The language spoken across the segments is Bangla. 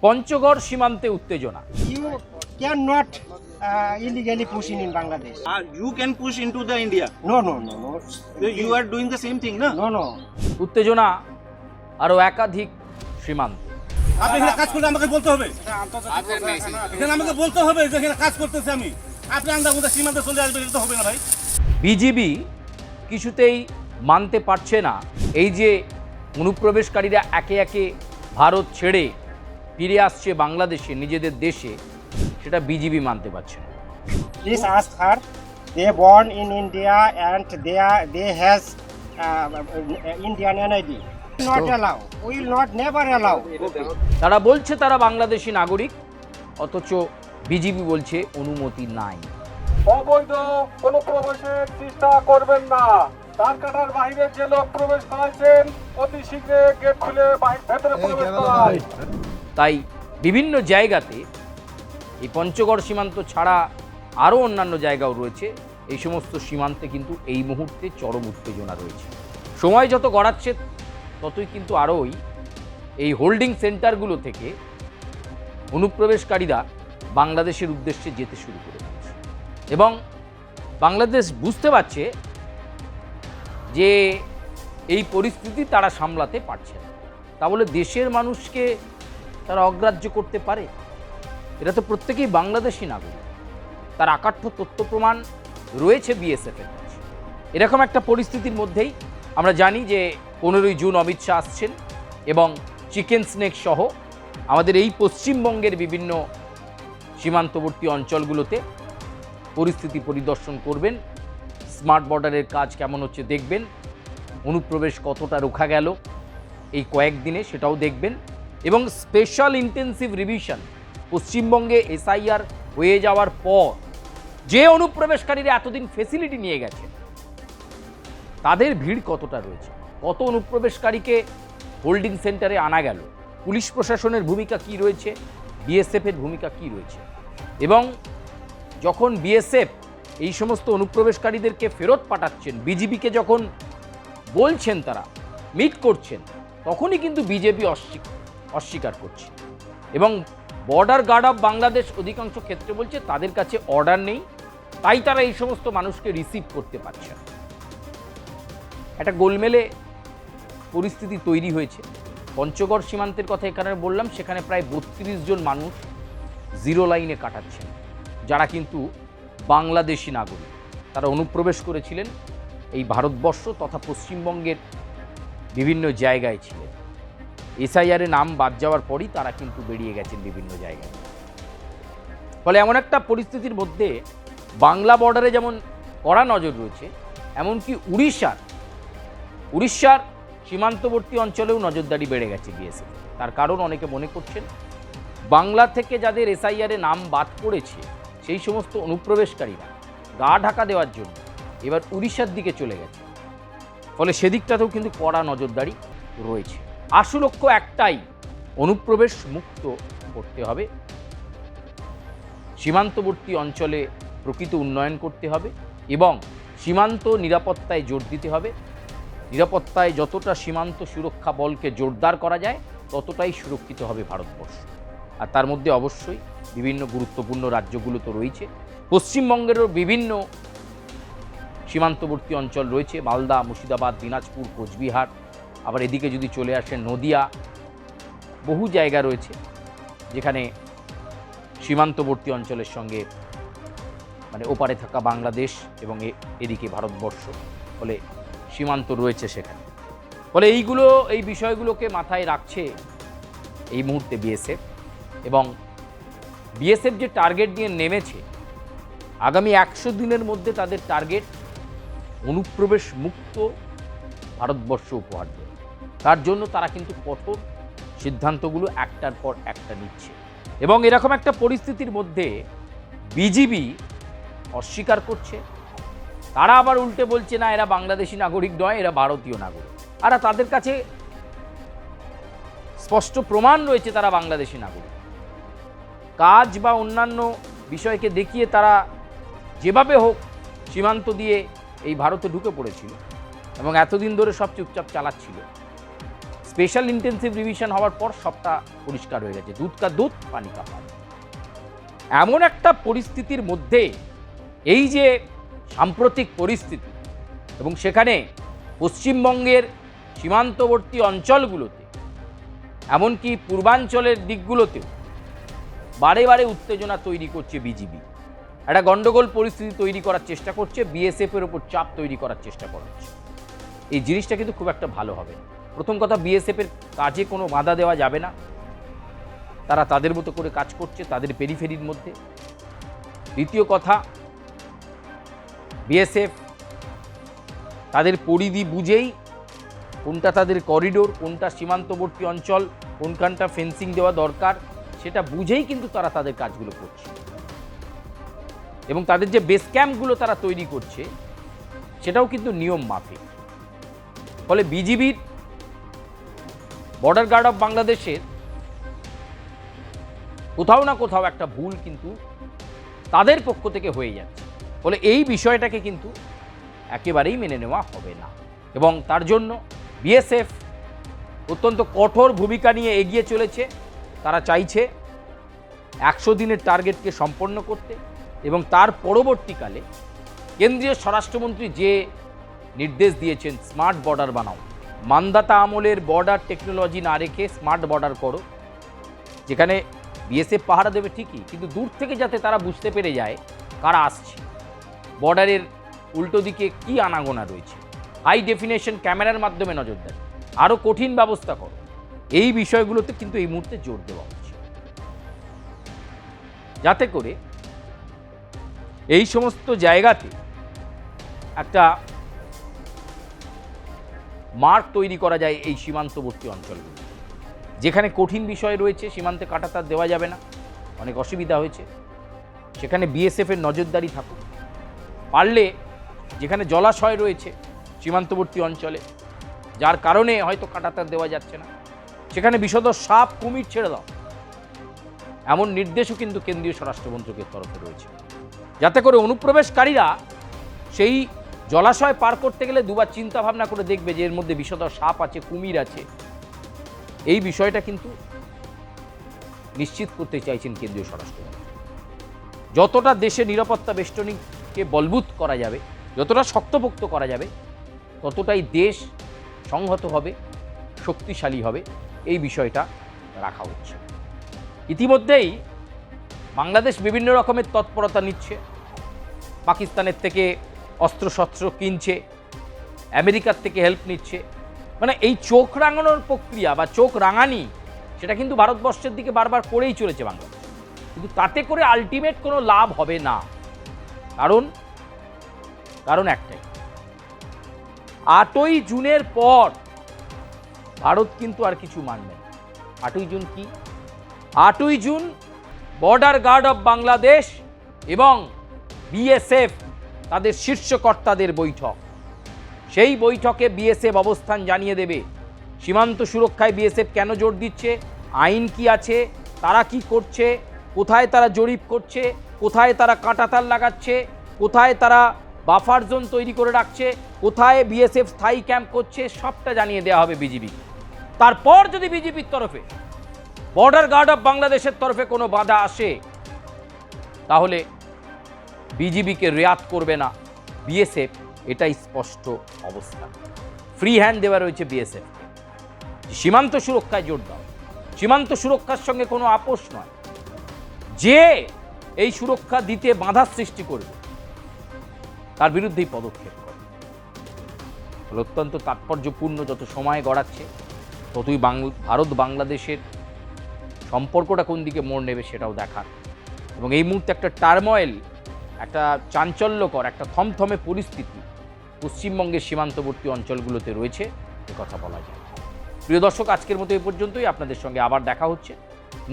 পঞ্চগড় সীমান্তে উত্তেজনা। You cannot illegally push in Bangladesh. You can push into the India. No, no, no, no. You are doing the same thing, na? No, no. উত্তেজনা আরও একাধিক সীমান্ত। আপনি এখানে কাজ করলে আমাকে বলতে হবে। এখানে আমাকে বলতে হবে যে এখানে কাজ করতেছি আমি। আপনি আন্দাজে সীমান্তে চলে আসবেন, এটা তো হবে না ভাই। বিজিবি কিছুতেই মানতে পারছে না এই যে অনুপ্রবেশকারীরা একে একে ভারত ছেড়ে ফিরে আসছে বাংলাদেশে, নিজেদের দেশে, সেটা বিজিবি মানতে পারছে না। Please ask her. They born in India and they has Indian NID. Not allow. We will not never allow. তারা বলছে তারা বাংলাদেশি নাগরিক, অথচ বিজিবি বলছে অনুমতি নাই। অবৈধ কোনো প্রবেশের চেষ্টা করবেন না। তার কাটার বাইরে যে লোক প্রবেশ করাচ্ছেন অতি শীঘ্রে গেট খুলে ভেতরে প্রবেশ করায়। তাই বিভিন্ন জায়গাতে এই পঞ্চগড় সীমান্ত ছাড়া আরও অন্যান্য জায়গাও রয়েছে, এই সমস্ত সীমান্তে কিন্তু এই মুহূর্তে চরম উত্তেজনা রয়েছে। সময় যত গড়াচ্ছে ততই কিন্তু আরোই এই হোল্ডিং সেন্টারগুলো থেকে অনুপ্রবেশকারীরা বাংলাদেশের উদ্দেশ্যে যেতে শুরু করে দিয়েছে এবং বাংলাদেশ বুঝতে পারছে যে এই পরিস্থিতি তারা সামলাতে পারছে না। তা বলে দেশের মানুষকে তারা অগ্রাহ্য করতে পারে? এরা তো প্রত্যেকেই বাংলাদেশি নাগরিক, তার আকাঠ্য তথ্য প্রমাণ রয়েছে বিএসএফের কাছে। এরকম একটা পরিস্থিতির মধ্যেই আমরা জানি যে 15ই জুন অমিত শাহ আসছেন এবং চিকেন স্নেক সহ আমাদের এই পশ্চিমবঙ্গের বিভিন্ন সীমান্তবর্তী অঞ্চলগুলোতে পরিস্থিতি পরিদর্শন করবেন, স্মার্ট বর্ডারের কাজ কেমন হচ্ছে দেখবেন, অনুপ্রবেশ কতটা রোখা গেল এই কয়েকদিনে সেটাও দেখবেন এবং স্পেশাল ইন্টেন্সিভ রিভিশন পশ্চিমবঙ্গে এসআইআর হয়ে যাওয়ার পর যে অনুপ্রবেশকারীরা এতদিন ফেসিলিটি নিয়ে গেছে তাদের ভিড় কতটা রয়েছে, কত অনুপ্রবেশকারীকে হোল্ডিং সেন্টারে আনা গেল, পুলিশ প্রশাসনের ভূমিকা কি রয়েছে, বিএসএফের ভূমিকা কি রয়েছে এবং যখন বিএসএফ এই সমস্ত অনুপ্রবেশকারীদেরকে ফেরত পাঠাচ্ছেন, বিজিবিকে যখন বলছেন তারা মিট করছেন, তখনই কিন্তু বিজেপি অস্বীকার করছে এবং বর্ডার গার্ড অফ বাংলাদেশ অধিকাংশ ক্ষেত্রে বলছে তাদের কাছে অর্ডার নেই, তাই তারা এই সমস্ত মানুষকে রিসিভ করতে পারছে না। একটা গোলমেলে পরিস্থিতি তৈরি হয়েছে। পঞ্চগড় সীমান্তের কথা এখানে বললাম, সেখানে প্রায় 32 জন মানুষ জিরো লাইনে কাটাচ্ছেন, যারা কিন্তু বাংলাদেশি নাগরিক। তারা অনুপ্রবেশ করেছিলেন এই ভারতবর্ষ তথা পশ্চিমবঙ্গের বিভিন্ন জায়গায় ছিলেন। এসআইআরে নাম বাদ যাওয়ার পরই তারা কিন্তু বেরিয়ে গেছেন বিভিন্ন জায়গায়। ফলে এমন একটা পরিস্থিতির মধ্যে বাংলা বর্ডারে যেমন কড়া নজর রয়েছে, এমনকি উড়িষ্যার সীমান্তবর্তী অঞ্চলেও নজরদারি বেড়ে গেছে বিএসএফ। তার কারণ অনেকে মনে করছেন বাংলা থেকে যাদের এসআইআরে নাম বাদ পড়েছে সেই সমস্ত অনুপ্রবেশকারীরা গা ঢাকা দেওয়ার জন্য এবার উড়িষ্যার দিকে চলে গেছে। ফলে সেদিকটাতেও কিন্তু কড়া নজরদারি রয়েছে। আশু লক্ষ্য একটাই, অনুপ্রবেশ মুক্ত করতে হবে, সীমান্তবর্তী অঞ্চলে প্রকৃত উন্নয়ন করতে হবে এবং সীমান্ত নিরাপত্তায় জোর দিতে হবে। নিরাপত্তায় যতটা সীমান্ত সুরক্ষা বলকে জোরদার করা যায় ততটাই সুরক্ষিত হবে ভারতবর্ষ। আর তার মধ্যে অবশ্যই বিভিন্ন গুরুত্বপূর্ণ রাজ্যগুলো তো রয়েছে, পশ্চিমবঙ্গেরও বিভিন্ন সীমান্তবর্তী অঞ্চল রয়েছে, মালদা, মুর্শিদাবাদ, দিনাজপুর, কোচবিহার, আবার এদিকে যদি চলে আসে নদিয়া, বহু জায়গা রয়েছে যেখানে সীমান্তবর্তী অঞ্চলের সঙ্গে মানে ওপারে থাকা বাংলাদেশ এবং এদিকে ভারতবর্ষ, ফলে সীমান্ত রয়েছে সেখানে। ফলে এই বিষয়গুলোকে মাথায় রাখছে এই মুহূর্তে বিএসএফ এবং বিএসএফ যে টার্গেট নিয়ে নেমেছে, আগামী 100 দিনের মধ্যে তাদের টার্গেট অনুপ্রবেশ মুক্ত ভারতবর্ষ উপহার দেবে। তার জন্য তারা কিন্তু কঠোর সিদ্ধান্তগুলো একটার পর একটা নিচ্ছে এবং এরকম একটা পরিস্থিতির মধ্যে বিজিবি অস্বীকার করছে, তারা আবার উল্টে বলছে না এরা বাংলাদেশি নাগরিক নয়, এরা ভারতীয় নাগরিক। আর তাদের কাছে স্পষ্ট প্রমাণ রয়েছে তারা বাংলাদেশি নাগরিক। কাজ বা অন্যান্য বিষয়কে দেখিয়ে তারা যেভাবে হোক সীমান্ত দিয়ে এই ভারতে ঢুকে পড়েছিল এবং এতদিন ধরে সব চুপচাপ চালাচ্ছিল। স্পেশাল ইন্টেন্সিভ রিভিশন হওয়ার পর সবটা পরিষ্কার হয়ে গেছে, দুধ কা দুধ পানি কা পানি। এমন একটা পরিস্থিতির মধ্যে এই যে সাম্প্রতিক পরিস্থিতি এবং সেখানে পশ্চিমবঙ্গের সীমান্তবর্তী অঞ্চলগুলোতে এমনকি পূর্বাঞ্চলের দিকগুলোতেও বারে বারে উত্তেজনা তৈরি করছে বিজিবি, একটা গণ্ডগোল পরিস্থিতি তৈরি করার চেষ্টা করছে, বিএসএফের ওপর চাপ তৈরি করার চেষ্টা করা হচ্ছে। এই জিনিসটা কিন্তু খুব একটা ভালো হবে না। প্রথম কথা, বিএসএফের কাজে কোনো বাধা দেওয়া যাবে না, তারা তাদের মতো করে কাজ করছে তাদের পেরিফেরির মধ্যে। দ্বিতীয় কথা, বিএসএফ তাদের পরিধি বুঝেই কোনটা তাদের করিডোর, কোনটা সীমান্তবর্তী অঞ্চল, কোনখানটা ফেন্সিং দেওয়া দরকার সেটা বুঝেই কিন্তু তারা তাদের কাজগুলো করছে। এবং তাদের যে বেস ক্যাম্পগুলো তারা তৈরি করছে সেটাও কিন্তু নিয়ম মাফিক। ফলে বিজিবির বর্ডার গার্ড অফ বাংলাদেশের কোথাও না কোথাও একটা ভুল কিন্তু তাদের পক্ষ থেকে হয়ে যাচ্ছে। ফলে এই বিষয়টাকে কিন্তু একেবারেই মেনে নেওয়া হবে না এবং তার জন্য বিএসএফ অত্যন্ত কঠোর ভূমিকা নিয়ে এগিয়ে চলেছে। তারা চাইছে 100 দিনের টার্গেটকে সম্পন্ন করতে এবং তার পরবর্তীকালে কেন্দ্রীয় স্বরাষ্ট্রমন্ত্রী যে নির্দেশ দিয়েছেন, স্মার্ট বর্ডার বানাও, মানদাতা আমলের বর্ডার টেকনোলজি না রেখে স্মার্ট বর্ডার করো, যেখানে বিএসএফ পাহারা দেবে ঠিকই, কিন্তু দূর থেকে যাতে তারা বুঝতে পেরে যায় কারা আসছে, বর্ডারের উল্টো দিকে কী আনাগোনা রয়েছে, হাই ডেফিনেশন ক্যামেরার মাধ্যমে নজরদারি, আরও কঠিন ব্যবস্থা করো। এই বিষয়গুলোতে কিন্তু এই মুহূর্তে জোর দেওয়া হচ্ছে, যাতে করে এই সমস্ত জায়গাতে একটা মার্ক তৈরি করা যায় এই সীমান্তবর্তী অঞ্চলগুলো। যেখানে কঠিন বিষয় রয়েছে, সীমান্তে কাঁটাতার দেওয়া যাবে না, অনেক অসুবিধা হয়েছে, সেখানে বিএসএফের নজরদারি থাকুক। পারলে যেখানে জলাশয় রয়েছে সীমান্তবর্তী অঞ্চলে, যার কারণে হয়তো কাঁটাতার দেওয়া যাচ্ছে না, সেখানে বিষধর সাপ কুমির ছেড়ে দাও, এমন নির্দেশও কিন্তু কেন্দ্রীয় স্বরাষ্ট্র মন্ত্রকের তরফে রয়েছে, যাতে করে অনুপ্রবেশকারীরা সেই জলাশয় পার করতে গেলে দুবার চিন্তা ভাবনা করে দেখবে যে এর মধ্যে বিষধর সাপ আছে, কুমির আছে। এই বিষয়টা কিন্তু নিশ্চিত করতে চাইছেন কেন্দ্রীয় স্বরাষ্ট্রমন্ত্রী। যতটা দেশে নিরাপত্তা বেষ্টনীকে বলবুত করা যাবে, যতটা শক্তপোক্ত করা যাবে, ততটাই দেশ সংহত হবে, শক্তিশালী হবে, এই বিষয়টা রাখা হচ্ছে। ইতিমধ্যেই বাংলাদেশ বিভিন্ন রকমের তৎপরতা নিচ্ছে, পাকিস্তানের থেকে অস্ত্রশস্ত্র কিনছে, আমেরিকার থেকে হেল্প নিচ্ছে। মানে এই চোখ রাঙানোর প্রক্রিয়া বা চোখ রাঙানি, সেটা কিন্তু ভারতবর্ষের দিকে বারবার করেই চলেছে বাংলাদেশ, কিন্তু তাতে করে আলটিমেট কোনো লাভ হবে না। কারণ একটাই, 8ই জুনের পর ভারত কিন্তু আর কিছু মানবে না। 8ই জুন কি? 8ই জুন বর্ডার গার্ড অফ বাংলাদেশ এবং বিএসএফ তাদের শীর্ষকর্তাদের বৈঠক। সেই বৈঠকে বিএসএফ অবস্থান জানিয়ে দেবে সীমান্ত সুরক্ষায় বিএসএফ কেন জোর দিচ্ছে, আইন কি আছে, তারা কি করছে, কোথায় তারা জরিপ করছে, কোথায় তারা কাঁটাতার লাগাচ্ছে, কোথায় তারা বাফার জোন তৈরি করে রাখছে, কোথায় বিএসএফ স্থায়ী ক্যাম্প করছে, সবটা জানিয়ে দেওয়া হবে বিজিবি। তারপর যদি বিজেপির তরফে, বর্ডার গার্ড অফ বাংলাদেশের তরফে কোনো বাধা আসে, তাহলে বিজিবিকে রেয়াত করবে না বিএসএফ, এটাই স্পষ্ট অবস্থা। ফ্রি হ্যান্ড দেওয়া রয়েছে বিএসএফ, সীমান্ত সুরক্ষায় জোর দাও। সীমান্ত সুরক্ষার সঙ্গে কোনো আপোষ নয়, যে এই সুরক্ষা দিতে বাধা সৃষ্টি করবে তার বিরুদ্ধেই পদক্ষেপ করে। অত্যন্ত তাৎপর্যপূর্ণ, যত সময় গড়াচ্ছে ততই ভারত বাংলাদেশের সম্পর্কটা কোন দিকে মোড় নেবে সেটাও দেখার। এবং এই মুহূর্তে একটা টার্ময়েল, একটা চাঞ্চল্যকর, একটা থমথমে পরিস্থিতি পশ্চিমবঙ্গের সীমান্তবর্তী অঞ্চলগুলোতে রয়েছে, কথা বলা যায়। প্রিয় দর্শক, আজকের মতো এই পর্যন্তই। আপনাদের সঙ্গে আবার দেখা হচ্ছে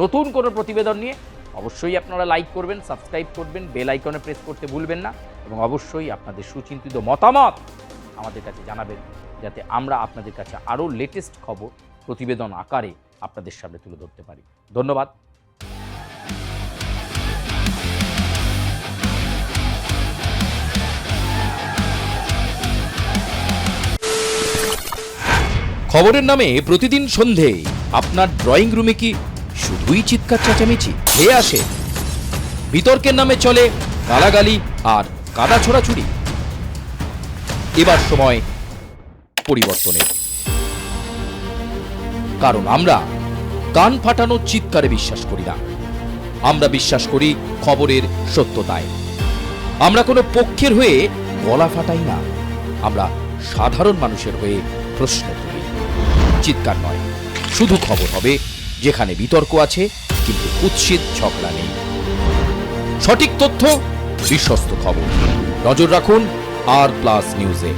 নতুন কোনো প্রতিবেদন নিয়ে। অবশ্যই আপনারা লাইক করবেন, সাবস্ক্রাইব করবেন, বেল আইকনে প্রেস করতে ভুলবেন না এবং অবশ্যই আপনাদের সুচিন্তিত মতামত আমাদের কাছে জানাবেন, যাতে আমরা আপনাদের কাছে আরও লেটেস্ট খবর প্রতিবেদন আকারে আপনাদের সামনে তুলে ধরতে পারি। ধন্যবাদ। খবরের নামে প্রতিদিন সন্ধে আপনার ড্রয়িং রুমে কি শুধুই চিৎকার চেঁচামেচি খেয়ে আসে? বিতর্কের নামে চলে গালাগালি আর কাদা ছোড়াছুড়ি। এবার সময় পরিবর্তনের, কারণ আমরা কান ফাটানো চিৎকারে বিশ্বাস করি না। আমরা বিশ্বাস করি খবরের সত্যতায়। আমরা কোনো পক্ষের হয়ে গলা ফাটাই না, আমরা সাধারণ মানুষের হয়ে প্রশ্ন তুলি। চিৎকার নয়, শুধু খবর হবে যেখানে বিতর্ক আছে কিন্তু কুৎসিত ঝগড়া নেই। সঠিক তথ্য, বিশ্বস্ত খবর। নজর রাখুন আর প্লাস নিউজে।